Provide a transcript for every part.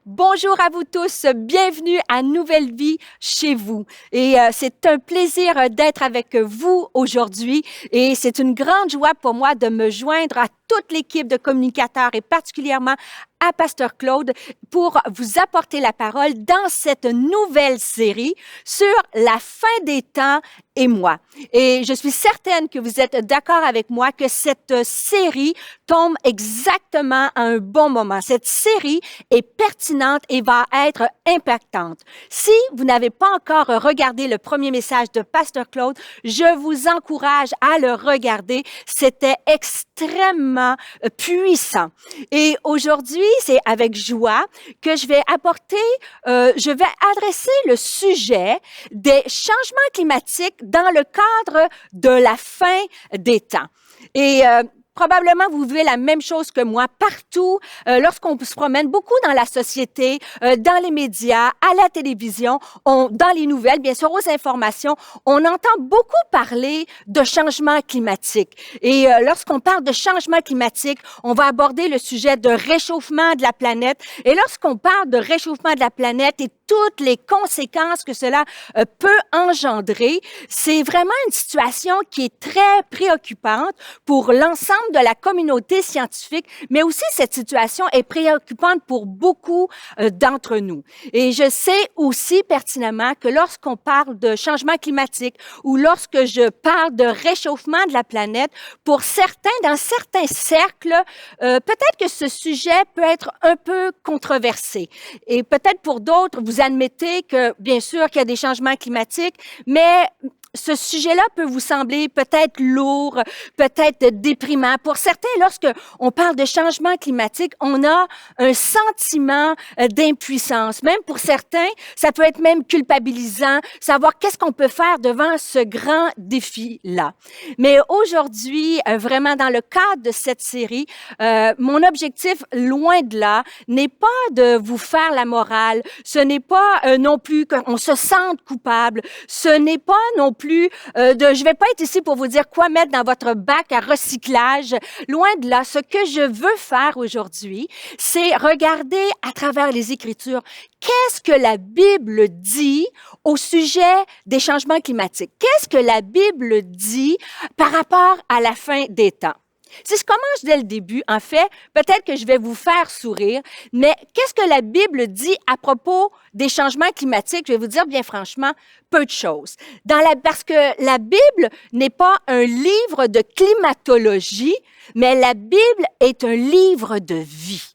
Bonjour à vous tous, bienvenue à Nouvelle Vie chez vous. Et c'est un plaisir d'être avec vous aujourd'hui et c'est une grande joie pour moi de me joindre à toute l'équipe de communicateurs et particulièrement à Pasteur Claude pour vous apporter la parole dans cette nouvelle série sur la fin des temps et moi. Et je suis certaine que vous êtes d'accord avec moi que cette série tombe exactement à un bon moment. Cette série est pertinente et va être impactante. Si vous n'avez pas encore regardé le premier message de Pasteur Claude, je vous encourage à le regarder. C'était extrêmement puissant. Et aujourd'hui, c'est avec joie que je vais adresser le sujet des changements climatiques dans le cadre de la fin des temps. Et probablement, vous vivez la même chose que moi partout, lorsqu'on se promène beaucoup dans la société, dans les médias, à la télévision, dans les nouvelles, bien sûr, aux informations, on entend beaucoup parler de changement climatique. Et lorsqu'on parle de changement climatique, on va aborder le sujet de réchauffement de la planète. Et lorsqu'on parle de réchauffement de la planète et toutes les conséquences que cela peut engendrer, c'est vraiment une situation qui est très préoccupante pour l'ensemble de la communauté scientifique, mais aussi cette situation est préoccupante pour beaucoup d'entre nous. Et je sais aussi pertinemment que lorsqu'on parle de changement climatique ou lorsque je parle de réchauffement de la planète, pour certains, dans certains cercles, peut-être que ce sujet peut être un peu controversé. Et peut-être pour d'autres, vous admettez que, bien sûr, qu'il y a des changements climatiques, mais ce sujet-là peut vous sembler peut-être lourd, peut-être déprimant. Pour certains, lorsque on parle de changement climatique, on a un sentiment d'impuissance. Même pour certains, ça peut être même culpabilisant, savoir qu'est-ce qu'on peut faire devant ce grand défi-là. Mais aujourd'hui, vraiment dans le cadre de cette série, mon objectif, loin de là, n'est pas de vous faire la morale. Ce n'est pas non plus qu'on se sente coupable. Ce n'est pas non plus je vais pas être ici pour vous dire quoi mettre dans votre bac à recyclage. Loin de là, ce que je veux faire aujourd'hui, c'est regarder à travers les Écritures qu'est-ce que la Bible dit au sujet des changements climatiques. Qu'est-ce que la Bible dit par rapport à la fin des temps? Si je commence dès le début, en fait, peut-être que je vais vous faire sourire, mais qu'est-ce que la Bible dit à propos des changements climatiques? Je vais vous dire bien franchement, peu de choses. Parce que la Bible n'est pas un livre de climatologie, mais la Bible est un livre de vie.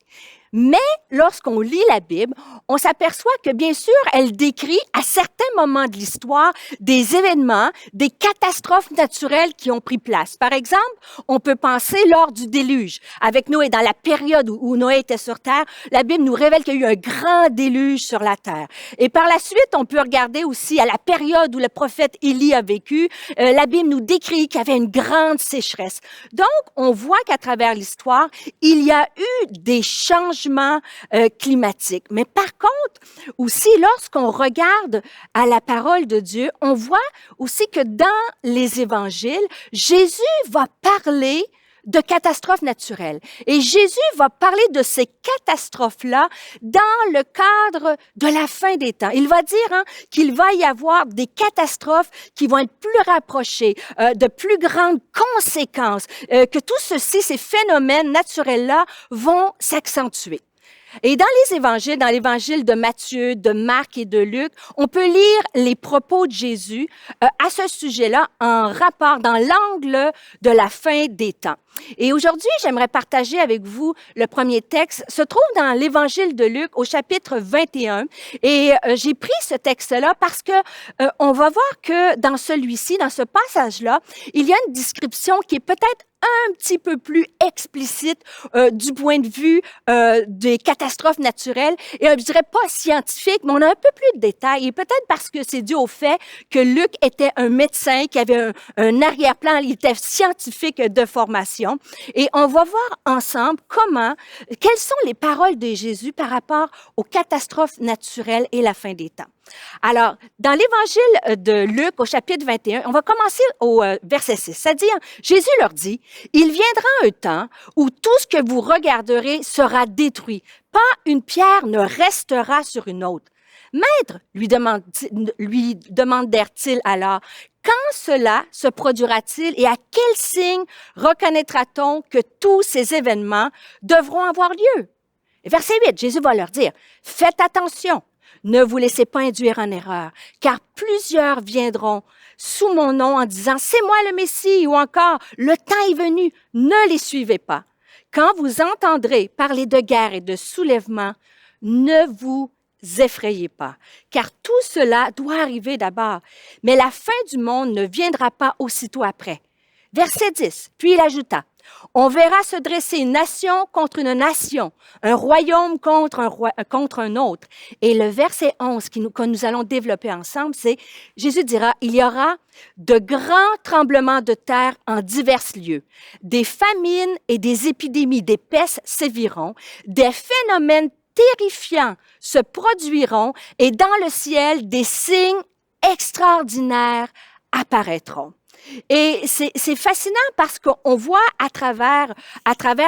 Mais lorsqu'on lit la Bible, on s'aperçoit que, bien sûr, elle décrit à certains moments de l'histoire des événements, des catastrophes naturelles qui ont pris place. Par exemple, on peut penser lors du déluge. Avec Noé, dans la période où Noé était sur Terre, la Bible nous révèle qu'il y a eu un grand déluge sur la Terre. Et par la suite, on peut regarder aussi à la période où le prophète Élie a vécu. La Bible nous décrit qu'il y avait une grande sécheresse. Donc, on voit qu'à travers l'histoire, il y a eu des changements climatiques. Mais par contre, aussi, lorsqu'on regarde à la parole de Dieu, on voit aussi que dans les évangiles, Jésus va parler de catastrophes naturelles. Et Jésus va parler de ces catastrophes-là dans le cadre de la fin des temps. Il va dire qu'il va y avoir des catastrophes qui vont être plus rapprochées, de plus grandes conséquences, que tout ceci, ces phénomènes naturels-là, vont s'accentuer. Et dans les évangiles, dans l'évangile de Matthieu, de Marc et de Luc, on peut lire les propos de Jésus à ce sujet-là en rapport dans l'angle de la fin des temps. Et aujourd'hui, j'aimerais partager avec vous le premier texte, se trouve dans l'évangile de Luc au chapitre 21. Et j'ai pris ce texte-là parce que on va voir que dans celui-ci, dans ce passage-là, il y a une description qui est peut-être un petit peu plus explicite du point de vue des catastrophes naturelles et je dirais pas scientifique, mais on a un peu plus de détails et peut-être parce que c'est dû au fait que Luc était un médecin qui avait un arrière-plan, il était scientifique de formation et on va voir ensemble quelles sont les paroles de Jésus par rapport aux catastrophes naturelles et la fin des temps. Alors, dans l'Évangile de Luc, au chapitre 21, on va commencer au verset 6. Ça dit, Jésus leur dit, « Il viendra un temps où tout ce que vous regarderez sera détruit. Pas une pierre ne restera sur une autre. » Maître, lui demandèrent-ils alors, quand cela se produira-t-il et à quel signe reconnaîtra-t-on que tous ces événements devront avoir lieu? Verset 8, Jésus va leur dire, « Faites attention, ne vous laissez pas induire en erreur, car plusieurs viendront sous mon nom en disant, « C'est moi le Messie » ou encore, « Le temps est venu, ne les suivez pas. » Quand vous entendrez parler de guerre et de soulèvement, ne vous effrayez pas, car tout cela doit arriver d'abord, mais la fin du monde ne viendra pas aussitôt après. Verset 10, puis il ajouta, « On verra se dresser une nation contre une nation, un royaume contre un autre. » Et le verset 11 que nous allons développer ensemble, c'est, Jésus dira, « Il y aura de grands tremblements de terre en divers lieux. Des famines et des épidémies, des pestes séviront, des phénomènes terrifiants se produiront et dans le ciel, des signes extraordinaires apparaîtront. » Et c'est fascinant parce qu'on voit à travers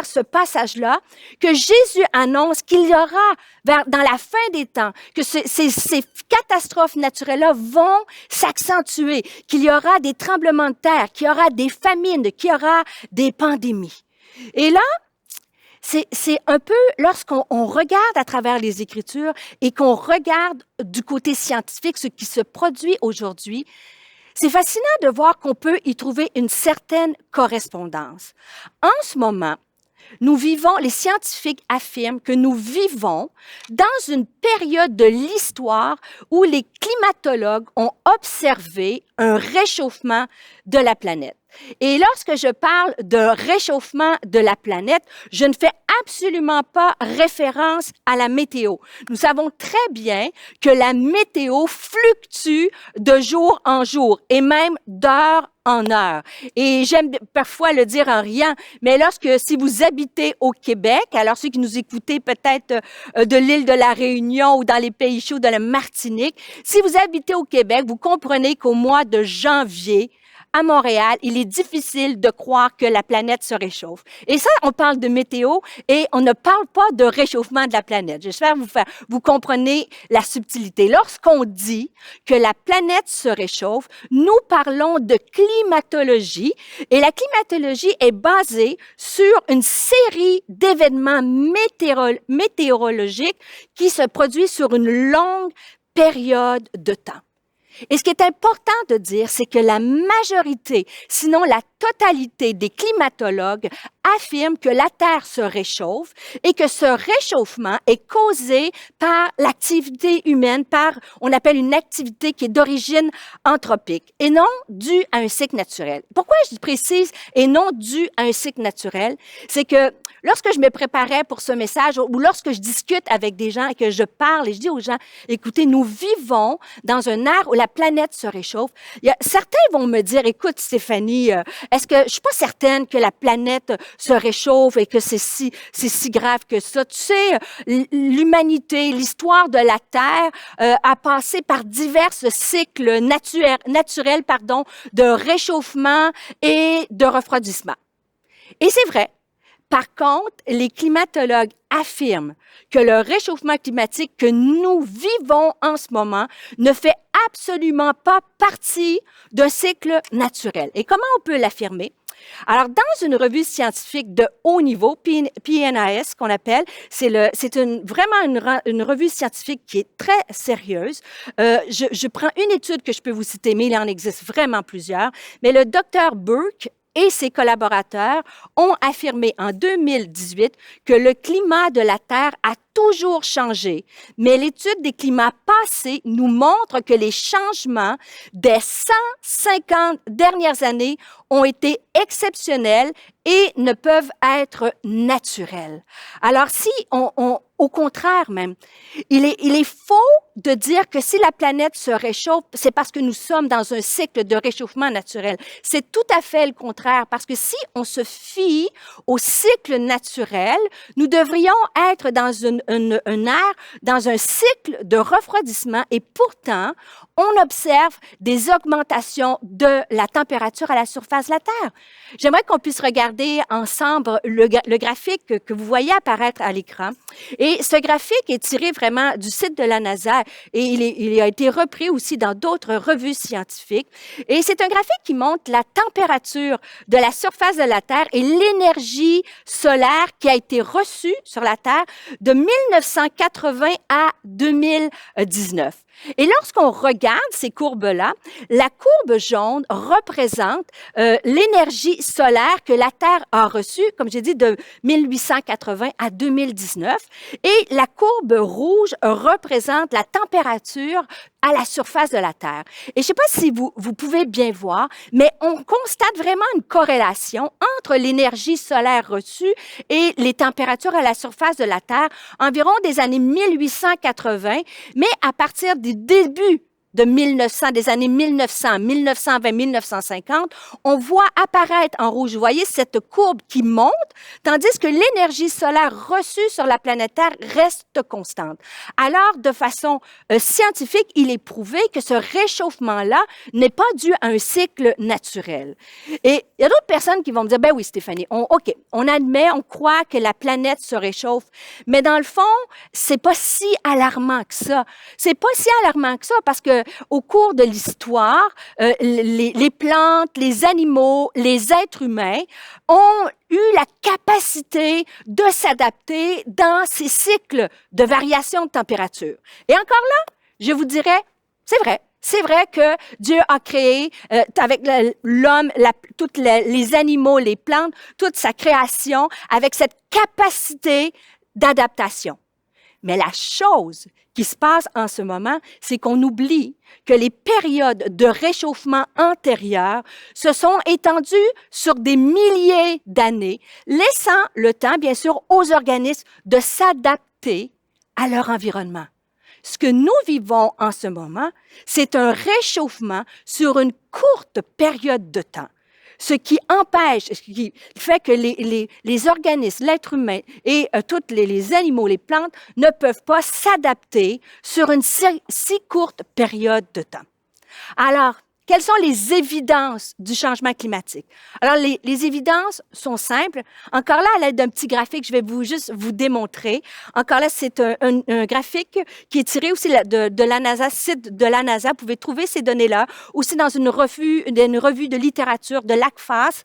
ce passage-là que Jésus annonce qu'il y aura, dans la fin des temps, que ces catastrophes naturelles-là vont s'accentuer, qu'il y aura des tremblements de terre, qu'il y aura des famines, qu'il y aura des pandémies. Et là, c'est un peu lorsqu'on regarde à travers les Écritures et qu'on regarde du côté scientifique ce qui se produit aujourd'hui, c'est fascinant de voir qu'on peut y trouver une certaine correspondance. En ce moment, les scientifiques affirment que nous vivons dans une période de l'histoire où les climatologues ont observé un réchauffement de la planète. Et lorsque je parle de réchauffement de la planète, je ne fais absolument pas référence à la météo. Nous savons très bien que la météo fluctue de jour en jour et même d'heure en heure. Et j'aime parfois le dire en riant, mais si vous habitez au Québec, alors ceux qui nous écoutez peut-être de l'île de la Réunion ou dans les pays chauds de la Martinique, si vous habitez au Québec, vous comprenez qu'au mois de janvier, à Montréal, il est difficile de croire que la planète se réchauffe. Et ça, on parle de météo et on ne parle pas de réchauffement de la planète. J'espère vous comprenez la subtilité. Lorsqu'on dit que la planète se réchauffe, nous parlons de climatologie et la climatologie est basée sur une série d'événements météorologiques qui se produisent sur une longue période de temps. Et ce qui est important de dire, c'est que la majorité, sinon la totalité des climatologues affirment que la Terre se réchauffe et que ce réchauffement est causé par l'activité humaine, on appelle une activité qui est d'origine anthropique et non due à un cycle naturel. Pourquoi je précise et non due à un cycle naturel? C'est que lorsque je me préparais pour ce message ou lorsque je discute avec des gens et que je parle et je dis aux gens, écoutez, nous vivons dans un ère où la planète se réchauffe. Certains vont me dire, écoute Stéphanie, je suis pas certaine que la planète se réchauffe et que c'est si grave que ça. Tu sais, l'humanité, l'histoire de la Terre a passé par divers cycles naturels, de réchauffement et de refroidissement. Et c'est vrai. Par contre, les climatologues affirment que le réchauffement climatique que nous vivons en ce moment ne fait absolument pas partie d'un cycle naturel. Et comment on peut l'affirmer? Alors, dans une revue scientifique de haut niveau, PNAS qu'on appelle, c'est vraiment une revue scientifique qui est très sérieuse. Je prends une étude que je peux vous citer, mais il en existe vraiment plusieurs. Mais le docteur Burke et ses collaborateurs ont affirmé en 2018 que le climat de la Terre a toujours changé, mais l'étude des climats passés nous montre que les changements des 150 dernières années ont été exceptionnels et ne peuvent être naturels. Alors, si Au contraire même, il est faux de dire que si la planète se réchauffe, c'est parce que nous sommes dans un cycle de réchauffement naturel. C'est tout à fait le contraire, parce que si on se fie au cycle naturel, nous devrions être dans une ère, dans un cycle de refroidissement, et pourtant, on observe des augmentations de la température à la surface de la Terre. J'aimerais qu'on puisse regarder ensemble le graphique que vous voyez apparaître à l'écran. Et ce graphique est tiré vraiment du site de la NASA et il a été repris aussi dans d'autres revues scientifiques. Et c'est un graphique qui montre la température de la surface de la Terre et l'énergie solaire qui a été reçue sur la Terre de 1980 à 2019. Et lorsqu'on regarde ces courbes-là, la courbe jaune représente l'énergie solaire que la Terre a reçue, comme j'ai dit, de 1880 à 2019. Et la courbe rouge représente la température à la surface de la Terre. Et je ne sais pas si vous pouvez bien voir, mais on constate vraiment une corrélation entre l'énergie solaire reçue et les températures à la surface de la Terre environ des années 1880, mais à partir du début de 1900, des années 1900, 1920, 1950, on voit apparaître en rouge, vous voyez cette courbe qui monte, tandis que l'énergie solaire reçue sur la planète Terre reste constante. Alors, de façon scientifique, il est prouvé que ce réchauffement-là n'est pas dû à un cycle naturel. Et il y a d'autres personnes qui vont me dire, ben oui, Stéphanie, on admet, on croit que la planète se réchauffe, mais dans le fond, c'est pas si alarmant que ça. C'est pas si alarmant que ça parce que au cours de l'histoire, les plantes, les animaux, les êtres humains ont eu la capacité de s'adapter dans ces cycles de variation de température. Et encore là, je vous dirais, c'est vrai. C'est vrai que Dieu a créé avec l'homme, tous les animaux, les plantes, toute sa création avec cette capacité d'adaptation. Mais la chose qui se passe en ce moment, c'est qu'on oublie que les périodes de réchauffement antérieures se sont étendues sur des milliers d'années, laissant le temps, bien sûr, aux organismes de s'adapter à leur environnement. Ce que nous vivons en ce moment, c'est un réchauffement sur une courte période de temps. Ce qui empêche, ce qui fait que les organismes, l'être humain et tous les animaux, les plantes, ne peuvent pas s'adapter sur une si courte période de temps. Alors, quelles sont les évidences du changement climatique? Alors, les évidences sont simples. Encore là, à l'aide d'un petit graphique, je vais juste vous démontrer. Encore là, c'est un graphique qui est tiré aussi de la NASA, site de la NASA. Vous pouvez trouver ces données-là aussi dans une revue de littérature de l'ACFAS.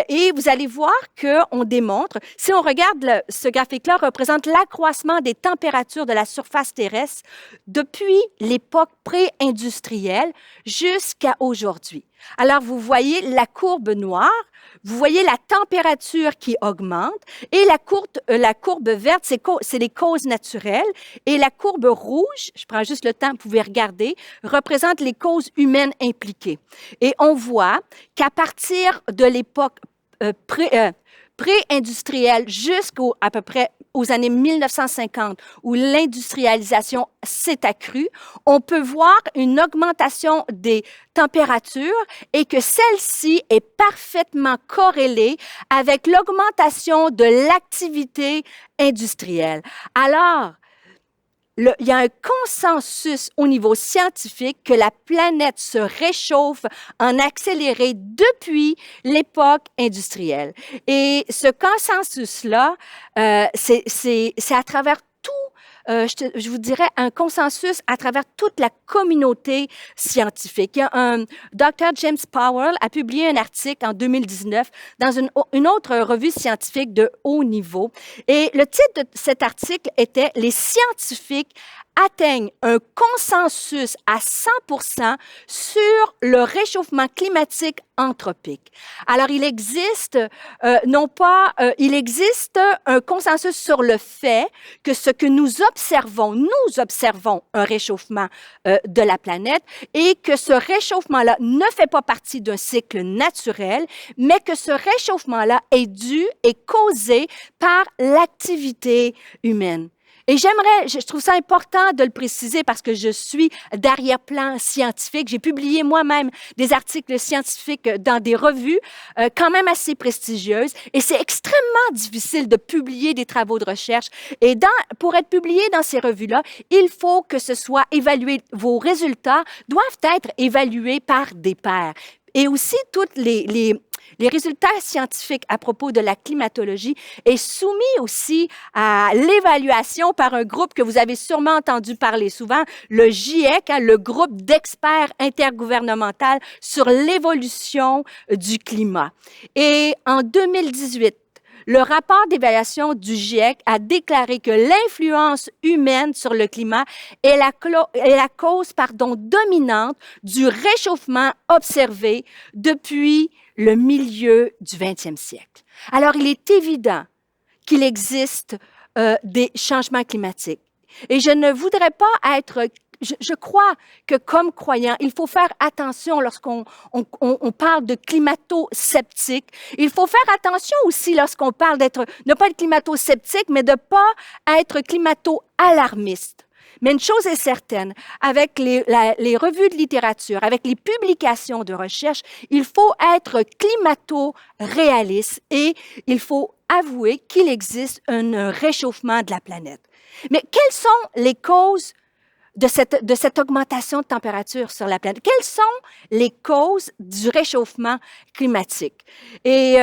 Et vous allez voir qu'on démontre, si on regarde ce graphique-là, représente l'accroissement des températures de la surface terrestre depuis l'époque pré-industrielle jusqu'à aujourd'hui. Alors, vous voyez la courbe noire, vous voyez la température qui augmente et la courbe verte, c'est les causes naturelles et la courbe rouge, je prends juste le temps, vous pouvez regarder, représente les causes humaines impliquées. Et on voit qu'à partir de l'époque pré-industrielle jusqu'à peu près aux années 1950, où l'industrialisation s'est accrue, on peut voir une augmentation des températures et que celle-ci est parfaitement corrélée avec l'augmentation de l'activité industrielle. Alors, il y a un consensus au niveau scientifique que la planète se réchauffe en accéléré depuis l'époque industrielle. Et ce consensus-là, c'est à travers je vous dirais, un consensus à travers toute la communauté scientifique. Il y a Dr. James Powell a publié un article en 2019 dans une autre revue scientifique de haut niveau. Et le titre de cet article était « Les scientifiques atteignent un consensus à 100% sur le réchauffement climatique anthropique. » Alors, il existe il existe un consensus sur le fait que ce que nous observons un réchauffement de la planète et que ce réchauffement-là ne fait pas partie d'un cycle naturel, mais que ce réchauffement-là est dû et causé par l'activité humaine. Et je trouve ça important de le préciser parce que je suis d'arrière-plan scientifique. J'ai publié moi-même des articles scientifiques dans des revues quand même assez prestigieuses. Et c'est extrêmement difficile de publier des travaux de recherche. Et pour être publié dans ces revues-là, il faut que ce soit évalué. Vos résultats doivent être évalués par des pairs. Et aussi, toutes les résultats scientifiques à propos de la climatologie est soumis aussi à l'évaluation par un groupe que vous avez sûrement entendu parler souvent, le GIEC, le groupe d'experts intergouvernemental sur l'évolution du climat. Et en 2018, le rapport d'évaluation du GIEC a déclaré que l'influence humaine sur le climat est la cause dominante du réchauffement observé depuis le milieu du 20e siècle. Alors, il est évident qu'il existe des changements climatiques. Et je ne voudrais pas être... Je crois que comme croyants, il faut faire attention lorsqu'on parle de climato-sceptique. Il faut faire attention aussi lorsqu'on parle ne pas être climato-sceptique, mais de ne pas être climato-alarmiste. Mais une chose est certaine, avec les revues de littérature, avec les publications de recherche, il faut être climato-réaliste et il faut avouer qu'il existe un réchauffement de la planète. Mais quelles sont les causes de cette augmentation de température sur la planète? Quelles sont les causes du réchauffement climatique? Et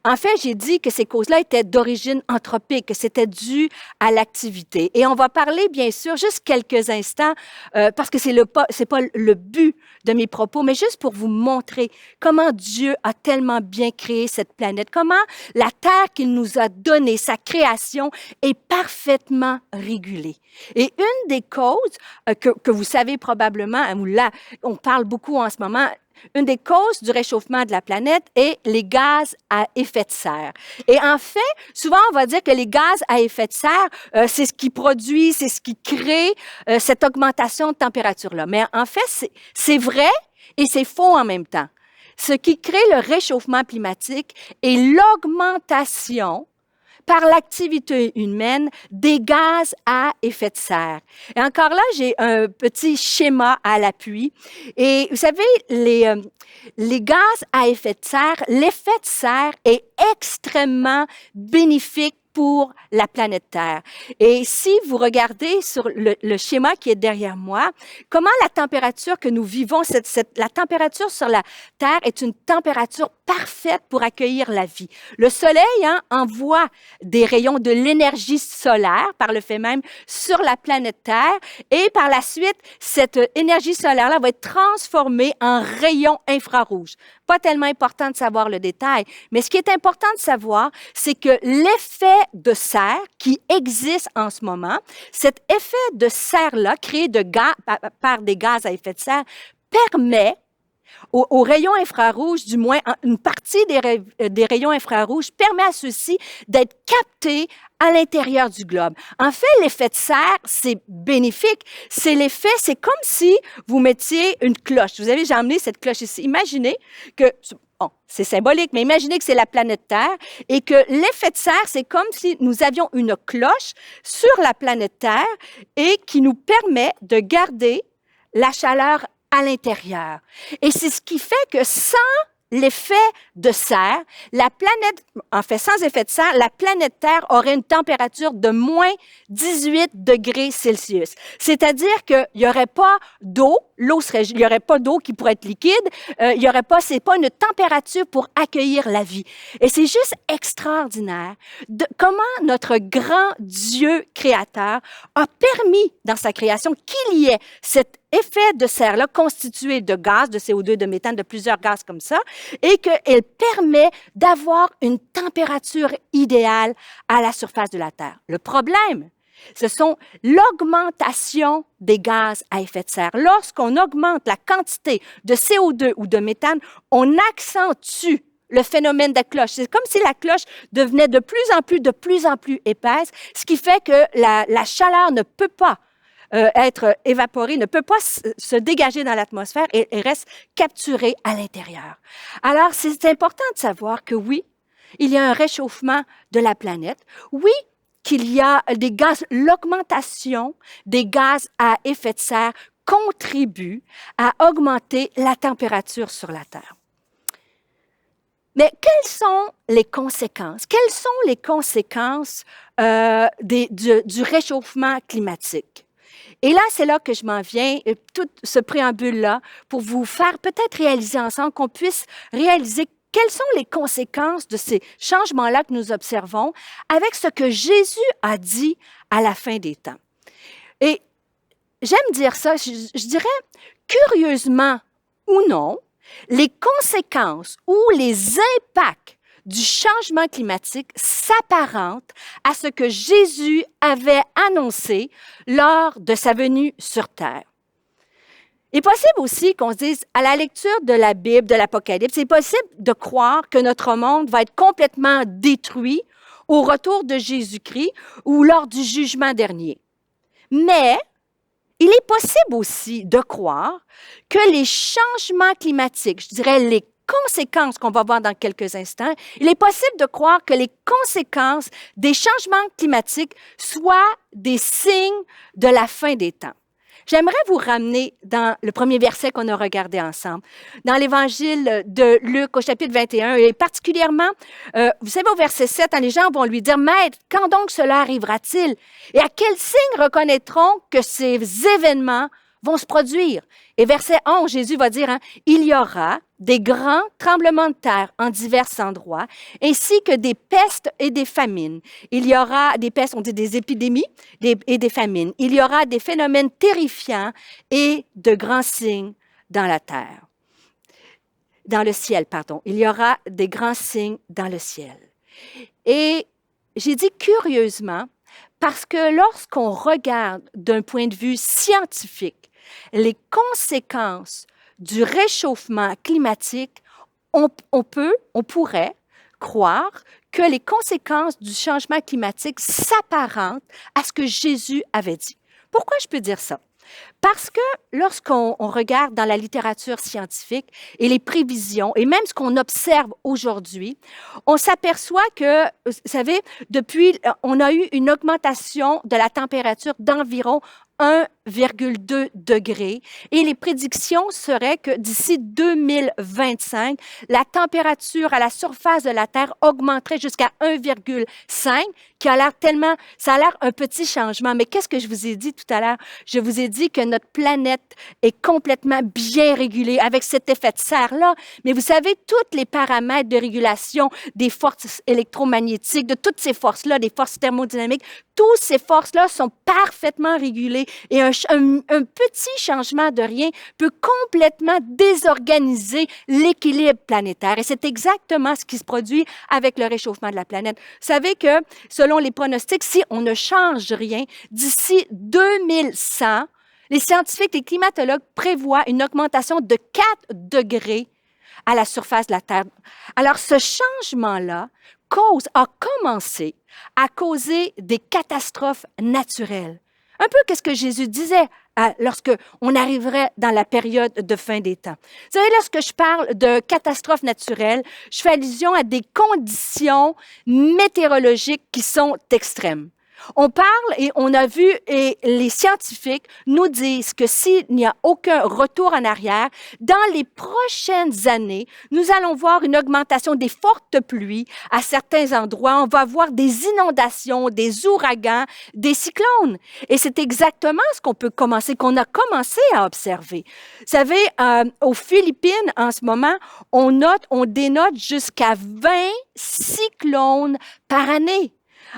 en fait, j'ai dit que ces causes-là étaient d'origine anthropique, que c'était dû à l'activité. Et on va parler, bien sûr, juste quelques instants, parce que c'est pas le but de mes propos, mais juste pour vous montrer comment Dieu a tellement bien créé cette planète, comment la terre qu'il nous a donnée, sa création, est parfaitement régulée. Et une des causes que vous savez probablement, là, on parle beaucoup en ce moment, une des causes du réchauffement de la planète est les gaz à effet de serre. Et en fait, souvent, on va dire que les gaz à effet de serre, c'est ce qui produit, c'est ce qui crée cette augmentation de température-là. Mais en fait, c'est vrai et c'est faux en même temps. Ce qui crée le réchauffement climatique est l'augmentation par l'activité humaine des gaz à effet de serre. Et encore là, j'ai un petit schéma à l'appui. Et vous savez, les gaz à effet de serre, l'effet de serre est extrêmement bénéfique pour la planète Terre. Et si vous regardez sur le schéma qui est derrière moi, comment la température que nous vivons, la température sur la Terre est une température parfaite pour accueillir la vie. Le Soleil envoie des rayons de l'énergie solaire, par le fait même, sur la planète Terre, et par la suite, cette énergie solaire-là va être transformée en rayons infrarouges. Pas tellement important de savoir le détail, mais ce qui est important de savoir, c'est que l'effet de serre qui existe en ce moment, cet effet de serre-là, créé par des gaz à effet de serre, permet aux rayons infrarouges, du moins une partie des rayons infrarouges, permet à ceux-ci d'être captés à l'intérieur du globe. En fait, l'effet de serre, c'est bénéfique. C'est comme si vous mettiez une cloche. Vous avez, j'ai emmené cette cloche ici. Imaginez que, bon, c'est symbolique, mais imaginez que c'est la planète Terre et que l'effet de serre, c'est comme si nous avions une cloche sur la planète Terre et qui nous permet de garder la chaleur à l'intérieur. Et c'est ce qui fait que sans l'effet de serre, la planète, en fait, sans effet de serre, la planète Terre aurait une température de moins 18 degrés Celsius. C'est-à-dire qu'il n'y aurait pas d'eau, il n'y aurait pas d'eau qui pourrait être liquide, c'est pas une température pour accueillir la vie. Et c'est juste extraordinaire comment notre grand Dieu créateur a permis dans sa création qu'il y ait cet effet de serre-là constitué de gaz, de CO2, de méthane, de plusieurs gaz comme ça, et qu'elle permet d'avoir une température idéale à la surface de la Terre. Le problème, ce sont l'augmentation des gaz à effet de serre. Lorsqu'on augmente la quantité de CO2 ou de méthane, on accentue le phénomène de cloche. C'est comme si la cloche devenait de plus en plus épaisse, ce qui fait que la chaleur ne peut pas être évaporée, ne peut pas se dégager dans l'atmosphère et reste capturée à l'intérieur. Alors, c'est important de savoir que oui, il y a un réchauffement de la planète. Oui, qu'il y a des gaz, l'augmentation des gaz à effet de serre contribue à augmenter la température sur la Terre. Mais quelles sont les conséquences? Quelles sont les conséquences du réchauffement climatique? Et là, c'est là que je m'en viens, tout ce préambule-là, pour vous faire peut-être réaliser ensemble, qu'on puisse réaliser quelles sont les conséquences de ces changements-là que nous observons avec ce que Jésus a dit à la fin des temps. Et j'aime dire ça, je dirais, curieusement ou non, les conséquences ou les impacts du changement climatique s'apparentent à ce que Jésus avait annoncé lors de sa venue sur Terre. Il est possible aussi qu'on se dise, à la lecture de la Bible, de l'Apocalypse, c'est possible de croire que notre monde va être complètement détruit au retour de Jésus-Christ ou lors du jugement dernier. Mais il est possible aussi de croire que les changements climatiques, je dirais les conséquences qu'on va voir dans quelques instants, il est possible de croire que les conséquences des changements climatiques soient des signes de la fin des temps. J'aimerais vous ramener dans le premier verset qu'on a regardé ensemble, dans l'Évangile de Luc au chapitre 21, et particulièrement, vous savez, au verset 7, les gens vont lui dire, « Maître, quand donc cela arrivera-t-il? Et à quel signe reconnaîtront que ces événements vont se produire? » Et verset 11, Jésus va dire, « Il y aura des grands tremblements de terre en divers endroits, ainsi que des pestes et des famines. Il y aura des pestes, on dit des épidémies, et des famines. Il y aura des phénomènes terrifiants et de grands signes dans la terre. » Dans le ciel, pardon. Il y aura des grands signes dans le ciel. Et j'ai dit curieusement, parce que lorsqu'on regarde d'un point de vue scientifique les conséquences du réchauffement climatique, on pourrait croire que les conséquences du changement climatique s'apparentent à ce que Jésus avait dit. Pourquoi je peux dire ça? Parce que lorsqu'on regarde dans la littérature scientifique et les prévisions, et même ce qu'on observe aujourd'hui, on s'aperçoit que, vous savez, on a eu une augmentation de la température d'environ 1,2 degré et les prédictions seraient que d'ici 2025, la température à la surface de la Terre augmenterait jusqu'à 1,5, ça a l'air un petit changement. Mais qu'est-ce que je vous ai dit tout à l'heure? Je vous ai dit que notre planète est complètement bien régulée avec cet effet de serre-là. Mais vous savez, tous les paramètres de régulation des forces électromagnétiques, de toutes ces forces-là, des forces thermodynamiques, toutes ces forces-là sont parfaitement régulées et un petit changement de rien peut complètement désorganiser l'équilibre planétaire. Et c'est exactement ce qui se produit avec le réchauffement de la planète. Vous savez que, selon les pronostics, si on ne change rien, d'ici 2100, les scientifiques, les climatologues prévoient une augmentation de 4 degrés à la surface de la Terre. Alors, ce changement-là a commencé à causer des catastrophes naturelles. Un peu qu'est-ce que Jésus disait lorsque on arriverait dans la période de fin des temps. Vous savez, lorsque je parle de catastrophes naturelles, je fais allusion à des conditions météorologiques qui sont extrêmes. On parle et on a vu, et les scientifiques nous disent que s'il n'y a aucun retour en arrière, dans les prochaines années, nous allons voir une augmentation des fortes pluies à certains endroits. On va voir des inondations, des ouragans, des cyclones. Et c'est exactement ce qu'on a commencé à observer. Vous savez, aux Philippines, en ce moment, on dénote jusqu'à 20 cyclones par année.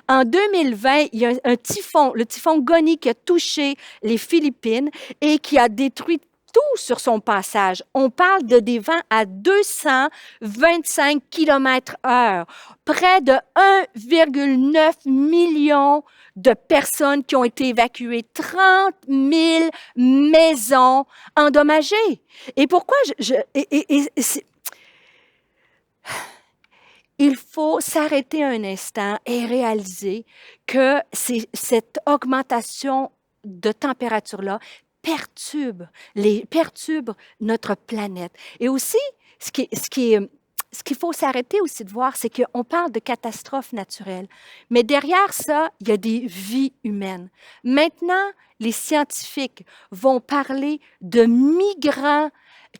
En 2020, il y a un typhon, le typhon Goni, qui a touché les Philippines et qui a détruit tout sur son passage. On parle de des vents à 225 km/h, près de 1,9 million de personnes qui ont été évacuées, 30 000 maisons endommagées. Et pourquoi il faut s'arrêter un instant et réaliser que cette augmentation de température-là perturbe notre planète. Et aussi, ce qui est ce qu'il faut s'arrêter aussi de voir, c'est qu'on parle de catastrophes naturelles, mais derrière ça, il y a des vies humaines. Maintenant, les scientifiques vont parler de migrants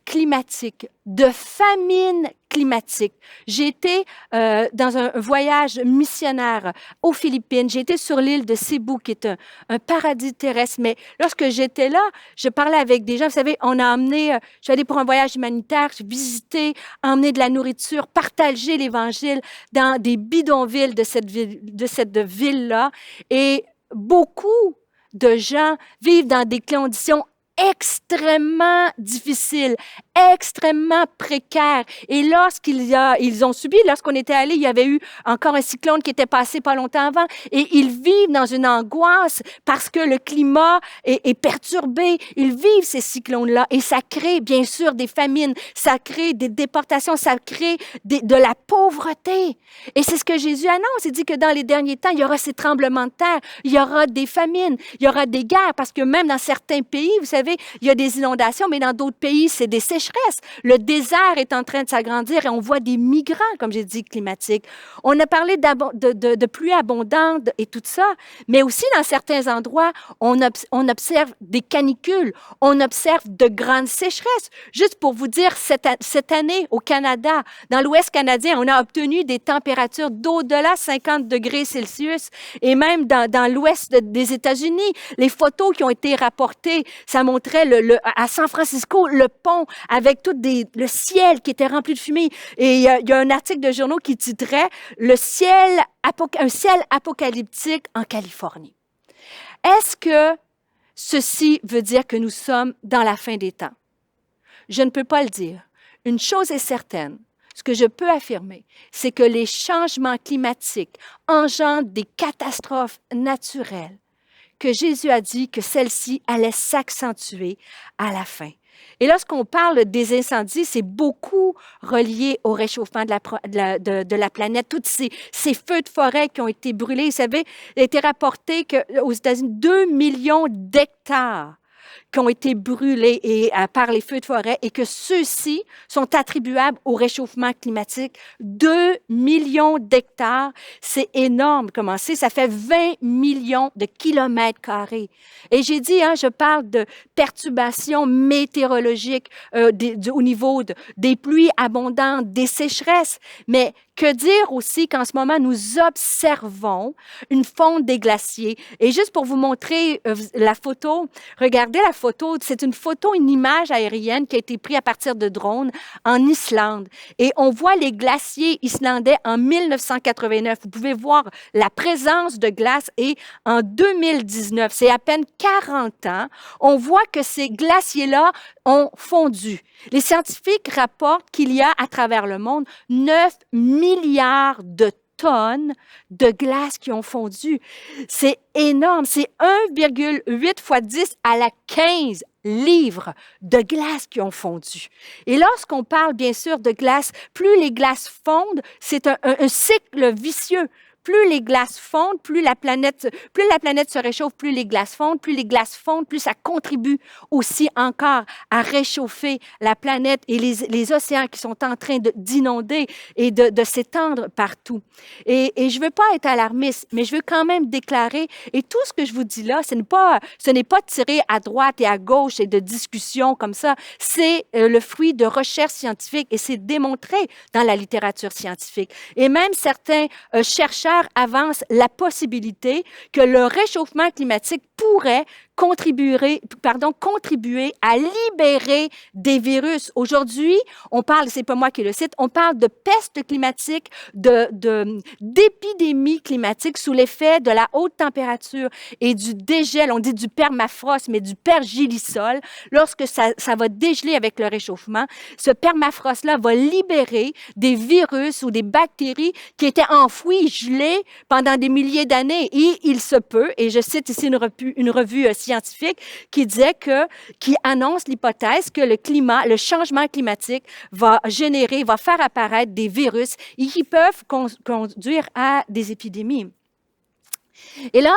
climatiques, de famine climatique. J'ai été dans un voyage missionnaire aux Philippines. J'ai été sur l'île de Cebu, qui est un paradis terrestre. Mais lorsque j'étais là, je parlais avec des gens. Vous savez, on a emmené, je suis allée pour un voyage humanitaire, j'ai visité, emmené de la nourriture, partagé l'Évangile dans des bidonvilles de cette ville-là. Et beaucoup de gens vivent dans des conditions extrêmement difficiles, extrêmement précaires. Et ils ont subi, lorsqu'on était allé, il y avait eu encore un cyclone qui était passé pas longtemps avant, et ils vivent dans une angoisse parce que le climat est perturbé. Ils vivent ces cyclones-là, et ça crée, bien sûr, des famines, ça crée des déportations, ça crée de la pauvreté. Et c'est ce que Jésus annonce. Il dit que dans les derniers temps, il y aura ces tremblements de terre, il y aura des famines, il y aura des guerres, parce que même dans certains pays, vous savez, il y a des inondations, mais dans d'autres pays, c'est des sécheresses. Le désert est en train de s'agrandir et on voit des migrants, comme j'ai dit, climatiques. On a parlé de pluie abondante et tout ça, mais aussi dans certains endroits, on observe des canicules, on observe de grandes sécheresses. Juste pour vous dire, cette année, au Canada, dans l'Ouest canadien, on a obtenu des températures d'au-delà 50 degrés Celsius, et même dans l'Ouest des États-Unis, les photos qui ont été rapportées, ça montrait à San Francisco, le pont avec le ciel qui était rempli de fumée. Et il y a un article de journaux qui titrait « Un ciel apocalyptique en Californie ». Est-ce que ceci veut dire que nous sommes dans la fin des temps? Je ne peux pas le dire. Une chose est certaine, ce que je peux affirmer, c'est que les changements climatiques engendrent des catastrophes naturelles, que Jésus a dit que celle-ci allait s'accentuer à la fin. Et lorsqu'on parle des incendies, c'est beaucoup relié au réchauffement de la planète. Tous ces feux de forêt qui ont été brûlés, vous savez, il a été rapporté qu'aux États-Unis, 2 millions d'hectares qui ont été brûlés par les feux de forêt, et que ceux-ci sont attribuables au réchauffement climatique. 2 millions d'hectares, c'est énorme. Comment c'est? Ça fait 20 millions de kilomètres carrés. Et j'ai dit, je parle de perturbations météorologiques au niveau des pluies abondantes, des sécheresses, mais que dire aussi qu'en ce moment, nous observons une fonte des glaciers. Et juste pour vous montrer la photo, regardez la photo. C'est une image aérienne qui a été prise à partir de drones en Islande. Et on voit les glaciers islandais en 1989. Vous pouvez voir la présence de glace. Et en 2019, c'est à peine 40 ans, on voit que ces glaciers-là ont fondu. Les scientifiques rapportent qu'il y a à travers le monde 9 milliards de tonnes de glace qui ont fondu. C'est énorme. C'est 1,8 fois 10 à la 15 livres de glace qui ont fondu. Et lorsqu'on parle, bien sûr, de glace, plus les glaces fondent, c'est un cycle vicieux. Plus les glaces fondent, plus la planète se réchauffe, plus les glaces fondent, plus ça contribue aussi encore à réchauffer la planète et les océans qui sont en train d'inonder et de s'étendre partout. Et je ne veux pas être alarmiste, mais je veux quand même déclarer, et tout ce que je vous dis là, ce n'est pas tiré à droite et à gauche et de discussions comme ça, c'est le fruit de recherches scientifiques, et c'est démontré dans la littérature scientifique. Et même certains chercheurs avance la possibilité que le réchauffement climatique pourrait contribuer à libérer des virus. Aujourd'hui, on parle, c'est pas moi qui le cite, on parle de peste climatique, d'épidémie climatique sous l'effet de la haute température et du dégel, on dit du permafrost, mais du pergélisol. Lorsque ça va dégeler avec le réchauffement, ce permafrost-là va libérer des virus ou des bactéries qui étaient enfouies, gelées pendant des milliers d'années. Et il se peut, et je cite ici une revue scientifique qui annonce l'hypothèse que le changement climatique va faire apparaître des virus qui peuvent conduire à des épidémies. Et là,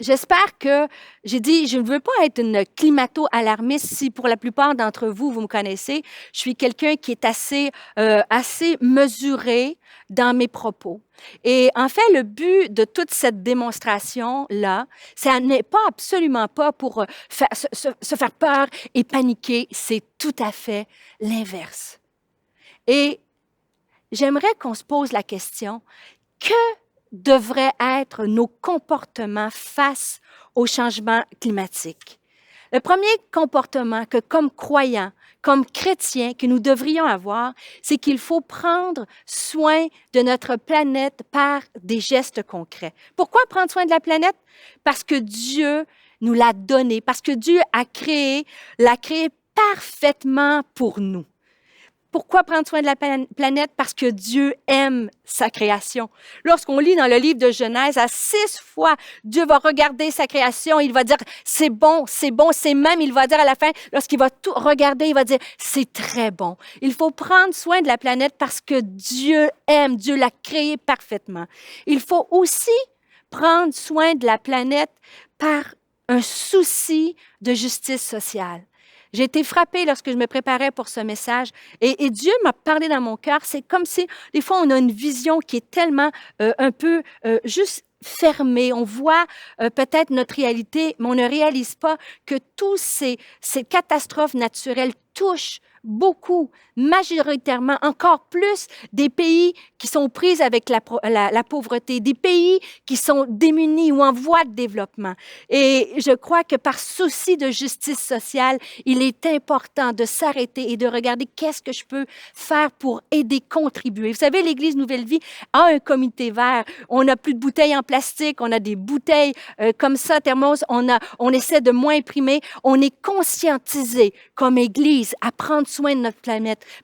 j'espère que, j'ai dit, je ne veux pas être une climato-alarmiste. Si pour la plupart d'entre vous, vous me connaissez, je suis quelqu'un qui est assez mesuré dans mes propos. Et en fait, le but de toute cette démonstration-là, ça n'est pas absolument pas pour se faire peur et paniquer, c'est tout à fait l'inverse. Et j'aimerais qu'on se pose la question, que devraient être nos comportements face au changement climatique? Le premier comportement que, comme croyants, comme chrétiens, que nous devrions avoir, c'est qu'il faut prendre soin de notre planète par des gestes concrets. Pourquoi prendre soin de la planète? Parce que Dieu nous l'a donnée, parce que Dieu l'a créée parfaitement pour nous. Pourquoi prendre soin de la planète? Parce que Dieu aime sa création. Lorsqu'on lit dans le livre de Genèse, à 6 fois, Dieu va regarder sa création, il va dire, c'est bon, c'est même, il va dire à la fin, lorsqu'il va tout regarder, il va dire, c'est très bon. Il faut prendre soin de la planète parce que Dieu aime, Dieu l'a créée parfaitement. Il faut aussi prendre soin de la planète par un souci de justice sociale. J'ai été frappée lorsque je me préparais pour ce message et Dieu m'a parlé dans mon cœur. C'est comme si, des fois, on a une vision qui est tellement un peu juste fermée. On voit peut-être notre réalité, mais on ne réalise pas que toutes ces catastrophes naturelles touchent beaucoup, majoritairement, encore plus des pays qui sont aux prises avec la pauvreté, des pays qui sont démunis ou en voie de développement. Et je crois que par souci de justice sociale, il est important de s'arrêter et de regarder qu'est-ce que je peux faire pour aider, contribuer. Vous savez, l'Église Nouvelle Vie a un comité vert. On n'a plus de bouteilles en plastique, on a des bouteilles comme ça, thermos, on essaie de moins imprimer. On est conscientisé comme Église à prendre soin de notre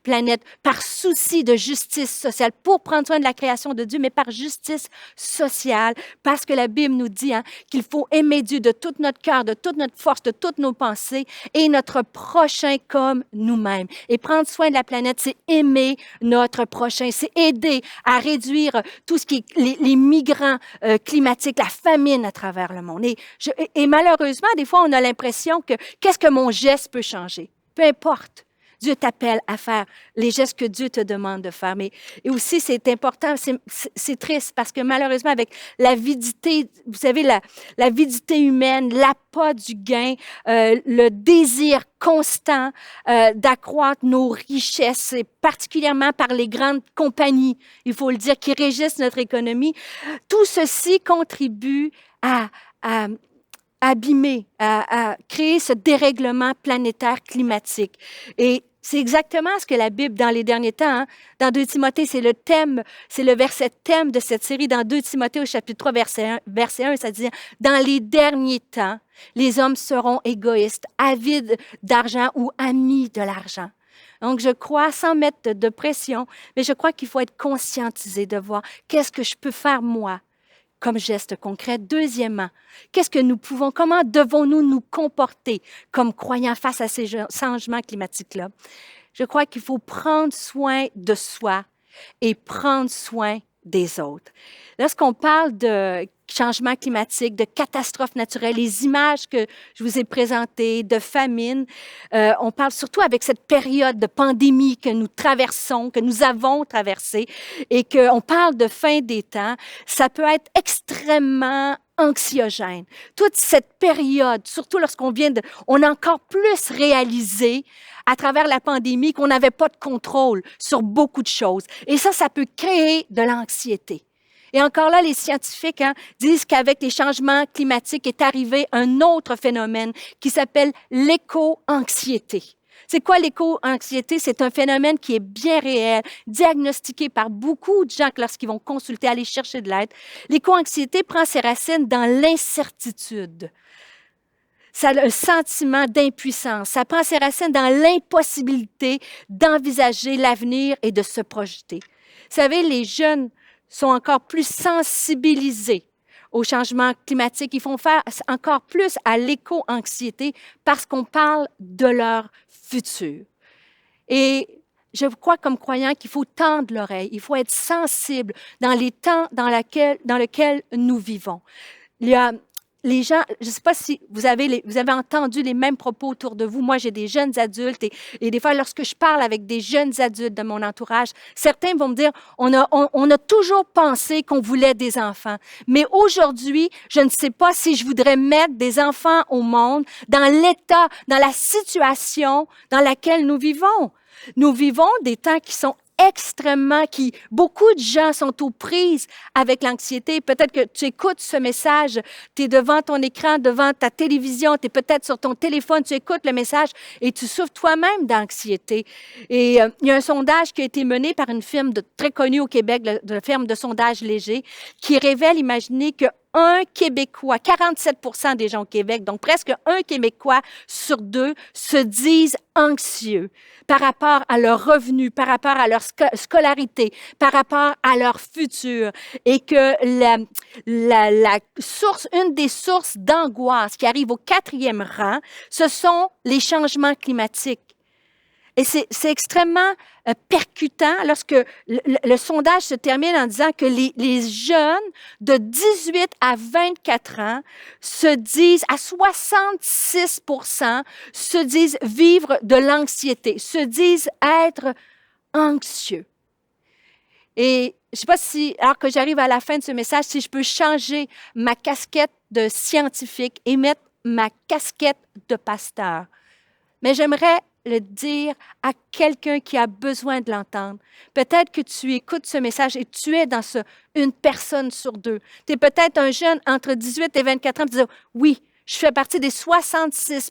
planète par souci de justice sociale, pour prendre soin de la création de Dieu, mais par justice sociale, parce que la Bible nous dit qu'il faut aimer Dieu de tout notre cœur, de toute notre force, de toutes nos pensées, et notre prochain comme nous-mêmes. Et prendre soin de la planète, c'est aimer notre prochain, c'est aider à réduire tout ce qui est les migrants climatiques, la famine à travers le monde. Et malheureusement, des fois, on a l'impression que qu'est-ce que mon geste peut changer? Peu importe. Dieu t'appelle à faire les gestes que Dieu te demande de faire. Et aussi, c'est important, c'est triste parce que malheureusement, avec l'avidité, vous savez, l'avidité humaine, l'appât du gain, le désir constant d'accroître nos richesses, et particulièrement par les grandes compagnies, il faut le dire, qui régissent notre économie, tout ceci contribue à abîmer, à créer ce dérèglement planétaire climatique. Et c'est exactement ce que la Bible, dans les derniers temps, dans 2 Timothée, c'est le verset thème de cette série, dans 2 Timothée au chapitre 3, verset 1, ça dit « Dans les derniers temps, les hommes seront égoïstes, avides d'argent ou amis de l'argent. » Donc, je crois, sans mettre de pression, mais je crois qu'il faut être conscientisé de voir qu'est-ce que je peux faire moi comme geste concret. Deuxièmement, comment devons-nous nous comporter comme croyants face à ces changements climatiques-là? Je crois qu'il faut prendre soin de soi et prendre soin des autres. Lorsqu'on parle de changement climatique, de catastrophes naturelles, les images que je vous ai présentées, de famine, on parle surtout avec cette période de pandémie que nous traversons, que nous avons traversée, et qu'on parle de fin des temps, ça peut être extrêmement anxiogène. Toute cette période, surtout lorsqu'on on a encore plus réalisé à travers la pandémie qu'on n'avait pas de contrôle sur beaucoup de choses. Et ça peut créer de l'anxiété. Et encore là, les scientifiques disent qu'avec les changements climatiques est arrivé un autre phénomène qui s'appelle l'éco-anxiété. C'est quoi l'éco-anxiété? C'est un phénomène qui est bien réel, diagnostiqué par beaucoup de gens lorsqu'ils vont consulter, aller chercher de l'aide. L'éco-anxiété prend ses racines dans l'incertitude. Ça a un sentiment d'impuissance. Ça prend ses racines dans l'impossibilité d'envisager l'avenir et de se projeter. Vous savez, les jeunes sont encore plus sensibilisés au changement climatique. Ils font faire encore plus à l'éco-anxiété parce qu'on parle de leur futur. Et je crois comme croyant qu'il faut tendre l'oreille, il faut être sensible dans les temps dans lesquels nous vivons. les gens, je ne sais pas si vous avez entendu les mêmes propos autour de vous. Moi, j'ai des jeunes adultes et des fois, lorsque je parle avec des jeunes adultes de mon entourage, certains vont me dire, on a toujours pensé qu'on voulait des enfants. Mais aujourd'hui, je ne sais pas si je voudrais mettre des enfants au monde dans l'état, dans la situation dans laquelle nous vivons. Nous vivons des temps qui sont beaucoup de gens sont aux prises avec l'anxiété. Peut-être que tu écoutes ce message, tu es devant ton écran, devant ta télévision, tu es peut-être sur ton téléphone, tu écoutes le message et tu souffres toi-même d'anxiété. Et il y a un sondage qui a été mené par une firme très connue au Québec, la firme de sondage Léger, qui révèle, imaginez que un Québécois, 47% des gens au Québec, donc presque un Québécois sur deux, se disent anxieux par rapport à leurs revenus, par rapport à leur scolarité, par rapport à leur futur. Et que une des sources d'angoisse qui arrive au 4e rang, ce sont les changements climatiques. Et c'est extrêmement percutant lorsque le sondage se termine en disant que les jeunes de 18 à 24 ans se disent, à 66 se disent vivre de l'anxiété, se disent être anxieux. Et je ne sais pas si, alors que j'arrive à la fin de ce message, si je peux changer ma casquette de scientifique et mettre ma casquette de pasteur. Mais j'aimerais le dire à quelqu'un qui a besoin de l'entendre. Peut-être que tu écoutes ce message et tu es dans une personne sur deux. Tu es peut-être un jeune entre 18 et 24 ans qui dit « Oui, je fais partie des 66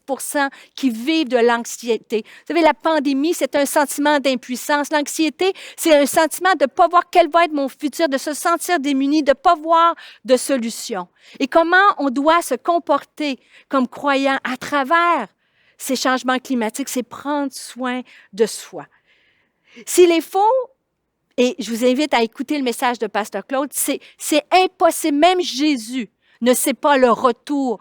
qui vivent de l'anxiété. » Vous savez, la pandémie, c'est un sentiment d'impuissance. L'anxiété, c'est un sentiment de ne pas voir quel va être mon futur, de se sentir démuni, de ne pas voir de solution. Et comment on doit se comporter comme croyant à travers ces changements climatiques, c'est prendre soin de soi. S'il est faux, et je vous invite à écouter le message de Pasteur Claude, c'est impossible. Même Jésus ne sait pas le retour.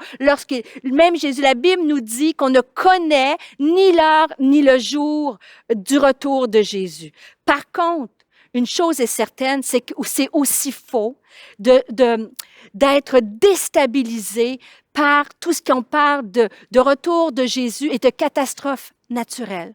Même Jésus, la Bible nous dit qu'on ne connaît ni l'heure ni le jour du retour de Jésus. Par contre, une chose est certaine, c'est que c'est aussi faux d'être déstabilisé par tout ce qu'on parle de retour de Jésus et de catastrophes naturelles.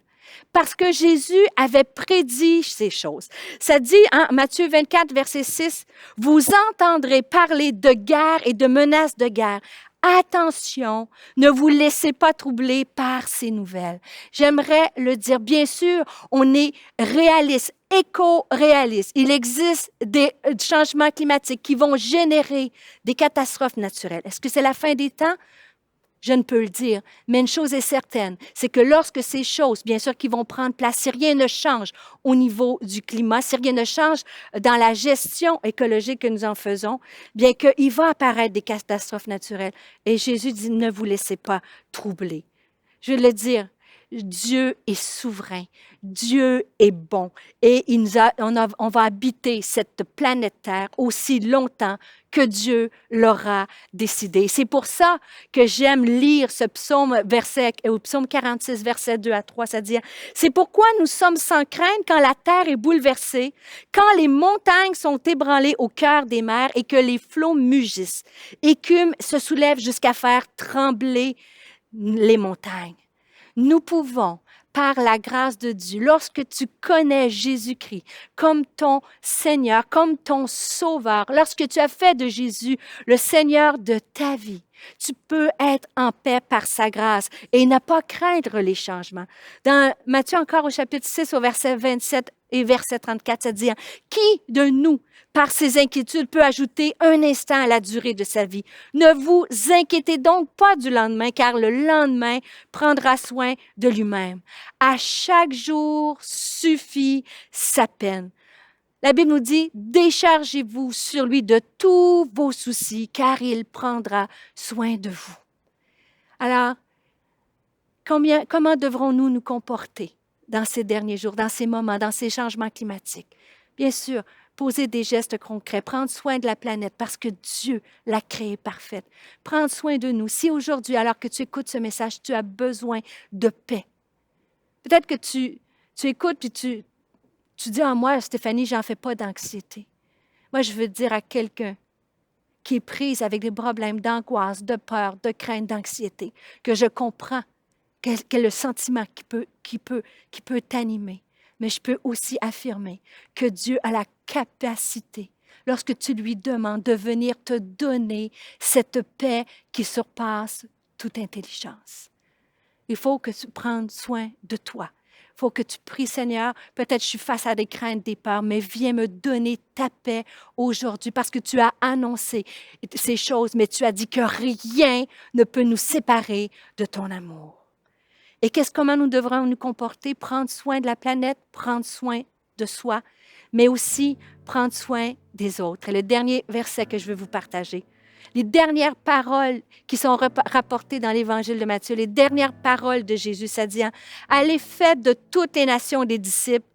Parce que Jésus avait prédit ces choses. Ça dit, Matthieu 24, verset 6, « Vous entendrez parler de guerre et de menaces de guerre. Attention, ne vous laissez pas troubler par ces nouvelles. » J'aimerais le dire. Bien sûr, on est réaliste, éco-réaliste. Il existe des changements climatiques qui vont générer des catastrophes naturelles. Est-ce que c'est la fin des temps? Je ne peux le dire, mais une chose est certaine, c'est que lorsque ces choses, bien sûr, qui vont prendre place, si rien ne change au niveau du climat, si rien ne change dans la gestion écologique que nous en faisons, bien qu'il va apparaître des catastrophes naturelles. Et Jésus dit, ne vous laissez pas troubler. Je veux le dire, Dieu est souverain, Dieu est bon et on va habiter cette planète Terre aussi longtemps que Dieu l'aura décidé. C'est pour ça que j'aime lire ce psaume 46, versets 2 à 3, c'est-à-dire, c'est pourquoi nous sommes sans crainte quand la terre est bouleversée, quand les montagnes sont ébranlées au cœur des mers et que les flots mugissent. Écume se soulève jusqu'à faire trembler les montagnes. Nous pouvons, par la grâce de Dieu, lorsque tu connais Jésus-Christ comme ton Seigneur, comme ton Sauveur, lorsque tu as fait de Jésus le Seigneur de ta vie, tu peux être en paix par sa grâce et ne pas craindre les changements. Dans Matthieu encore au chapitre 6, au verset 27 et verset 34, ça dit, « Qui de nous, par ses inquiétudes, peut ajouter un instant à la durée de sa vie? Ne vous inquiétez donc pas du lendemain, car le lendemain prendra soin de lui-même. À chaque jour suffit sa peine. » La Bible nous dit, « Déchargez-vous sur lui de tous vos soucis, car il prendra soin de vous. » Alors, comment devrons-nous nous comporter dans ces derniers jours, dans ces moments, dans ces changements climatiques? Bien sûr, poser des gestes concrets, prendre soin de la planète parce que Dieu l'a créée parfaite. Prendre soin de nous. Si aujourd'hui, alors que tu écoutes ce message, tu as besoin de paix, peut-être que tu écoutes puis tu dis, « Ah, moi, Stéphanie, j'en fais pas d'anxiété. » Moi, je veux dire à quelqu'un qui est prise avec des problèmes d'angoisse, de peur, de crainte, d'anxiété, que je comprends quel est le sentiment qui peut t'animer. Mais je peux aussi affirmer que Dieu a la capacité, lorsque tu lui demandes, de venir te donner cette paix qui surpasse toute intelligence. Il faut que tu prennes soin de toi. Il faut que tu pries, Seigneur, peut-être je suis face à des craintes, des peurs, mais viens me donner ta paix aujourd'hui parce que tu as annoncé ces choses, mais tu as dit que rien ne peut nous séparer de ton amour. Et comment nous devrons nous comporter? Prendre soin de la planète, prendre soin de soi, mais aussi prendre soin des autres. Et le dernier verset que je veux vous partager, les dernières paroles qui sont rapportées dans l'Évangile de Matthieu, les dernières paroles de Jésus, ça dit, allez, faites de toutes les nations des disciples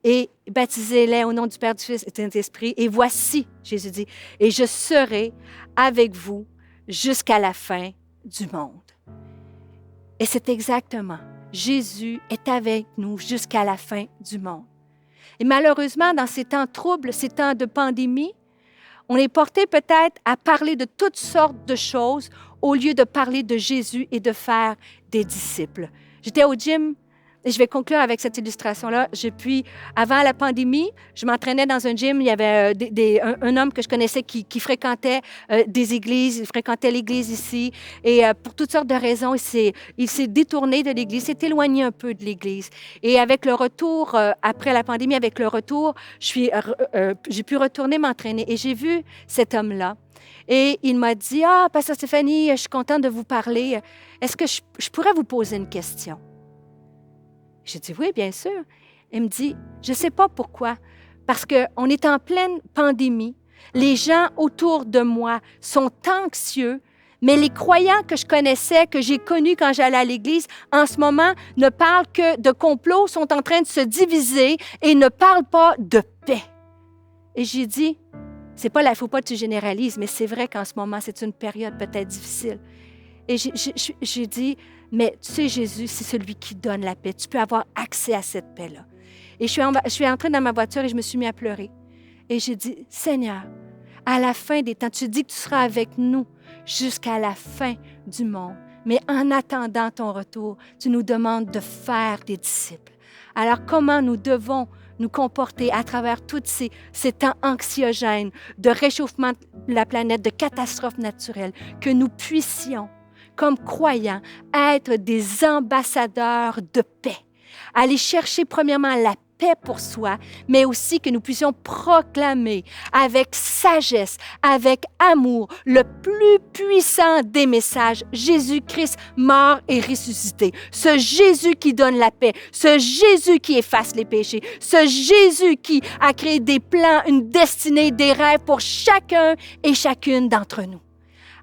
et baptisez-les au nom du Père, du Fils et du Saint-Esprit. Et voici, Jésus dit, et je serai avec vous jusqu'à la fin du monde. Et c'est exactement, Jésus est avec nous jusqu'à la fin du monde. Et malheureusement, dans ces temps troubles, ces temps de pandémie, on est porté peut-être à parler de toutes sortes de choses au lieu de parler de Jésus et de faire des disciples. J'étais au gym et je vais conclure avec cette illustration-là. Avant la pandémie, je m'entraînais dans un gym. Il y avait un homme que je connaissais qui fréquentait des églises. Il fréquentait l'église ici. Et pour toutes sortes de raisons, il s'est détourné de l'église, s'est éloigné un peu de l'église. Et avec le retour, après la pandémie, j'ai pu retourner m'entraîner. Et j'ai vu cet homme-là. Et il m'a dit, « Pasteur Stéphanie, je suis contente de vous parler. Est-ce que je pourrais vous poser une question? » J'ai dit, oui, bien sûr. Il me dit, je ne sais pas pourquoi, parce qu'on est en pleine pandémie. Les gens autour de moi sont anxieux, mais les croyants que je connaissais, que j'ai connus quand j'allais à l'église, en ce moment, ne parlent que de complots, sont en train de se diviser et ne parlent pas de paix. Et j'ai dit, il ne faut pas que tu généralises, mais c'est vrai qu'en ce moment, c'est une période peut-être difficile. Et j'ai dit, mais tu sais, Jésus, c'est celui qui donne la paix. Tu peux avoir accès à cette paix-là. Et je suis entrée dans ma voiture et je me suis mis à pleurer. Et j'ai dit, Seigneur, à la fin des temps, tu dis que tu seras avec nous jusqu'à la fin du monde. Mais en attendant ton retour, tu nous demandes de faire des disciples. Alors, comment nous devons nous comporter à travers tous ces temps anxiogènes, de réchauffement de la planète, de catastrophes naturelles, que nous puissions, comme croyants, être des ambassadeurs de paix. Aller chercher premièrement la paix pour soi, mais aussi que nous puissions proclamer avec sagesse, avec amour, le plus puissant des messages, Jésus-Christ mort et ressuscité. Ce Jésus qui donne la paix, ce Jésus qui efface les péchés, ce Jésus qui a créé des plans, une destinée, des rêves pour chacun et chacune d'entre nous.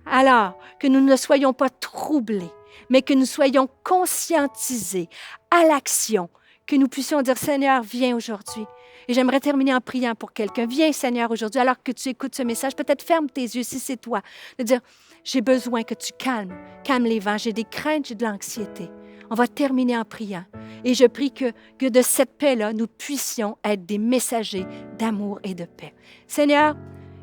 Alors, que nous ne soyons pas troublés, mais que nous soyons conscientisés à l'action, que nous puissions dire, Seigneur, viens aujourd'hui. Et j'aimerais terminer en priant pour quelqu'un. Viens, Seigneur, aujourd'hui, alors que tu écoutes ce message, peut-être ferme tes yeux si c'est toi, de dire, j'ai besoin que tu calmes les vents, j'ai des craintes, j'ai de l'anxiété. On va terminer en priant. Et je prie que de cette paix-là, nous puissions être des messagers d'amour et de paix. Seigneur,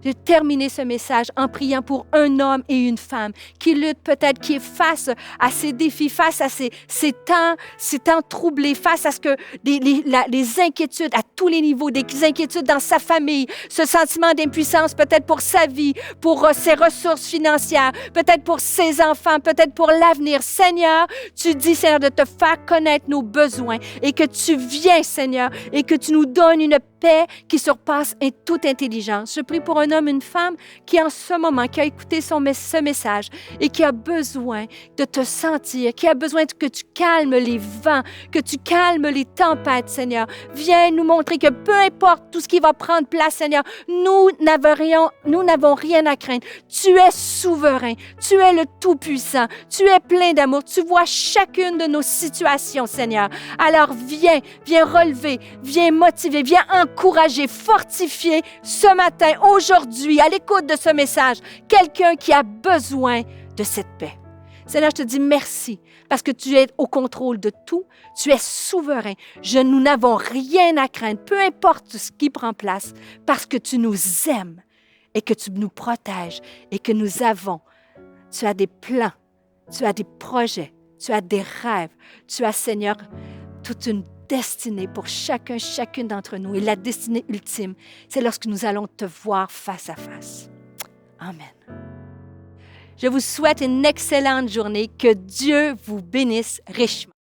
j'ai terminé ce message en priant pour un homme et une femme qui luttent peut-être, qui est face à ces défis, face à ces temps troublés, face à ce que les inquiétudes à tous les niveaux, des inquiétudes dans sa famille, ce sentiment d'impuissance peut-être pour sa vie, pour ses ressources financières, peut-être pour ses enfants, peut-être pour l'avenir. Seigneur, tu dis, Seigneur, de te faire connaître nos besoins et que tu viens, Seigneur, et que tu nous donnes une paix qui surpasse toute intelligence. Je prie pour un homme, une femme qui en ce moment, qui a écouté ce message et qui a besoin de te sentir, qui a besoin que tu calmes les vents, que tu calmes les tempêtes, Seigneur. Viens nous montrer que peu importe tout ce qui va prendre place, Seigneur, nous n'avons rien à craindre. Tu es souverain, tu es le Tout-Puissant, tu es plein d'amour, tu vois chacune de nos situations, Seigneur. Alors viens relever, viens motiver, viens encourager, fortifier ce matin, aujourd'hui, à l'écoute de ce message, quelqu'un qui a besoin de cette paix. Seigneur, je te dis merci parce que tu es au contrôle de tout, tu es souverain. Nous n'avons rien à craindre, peu importe ce qui prend place, parce que tu nous aimes et que tu nous protèges et que nous avons. Tu as des plans, tu as des projets, tu as des rêves, tu as, Seigneur, toute une destinée pour chacune d'entre nous. Et la destinée ultime, c'est lorsque nous allons te voir face à face. Amen. Je vous souhaite une excellente journée. Que Dieu vous bénisse richement.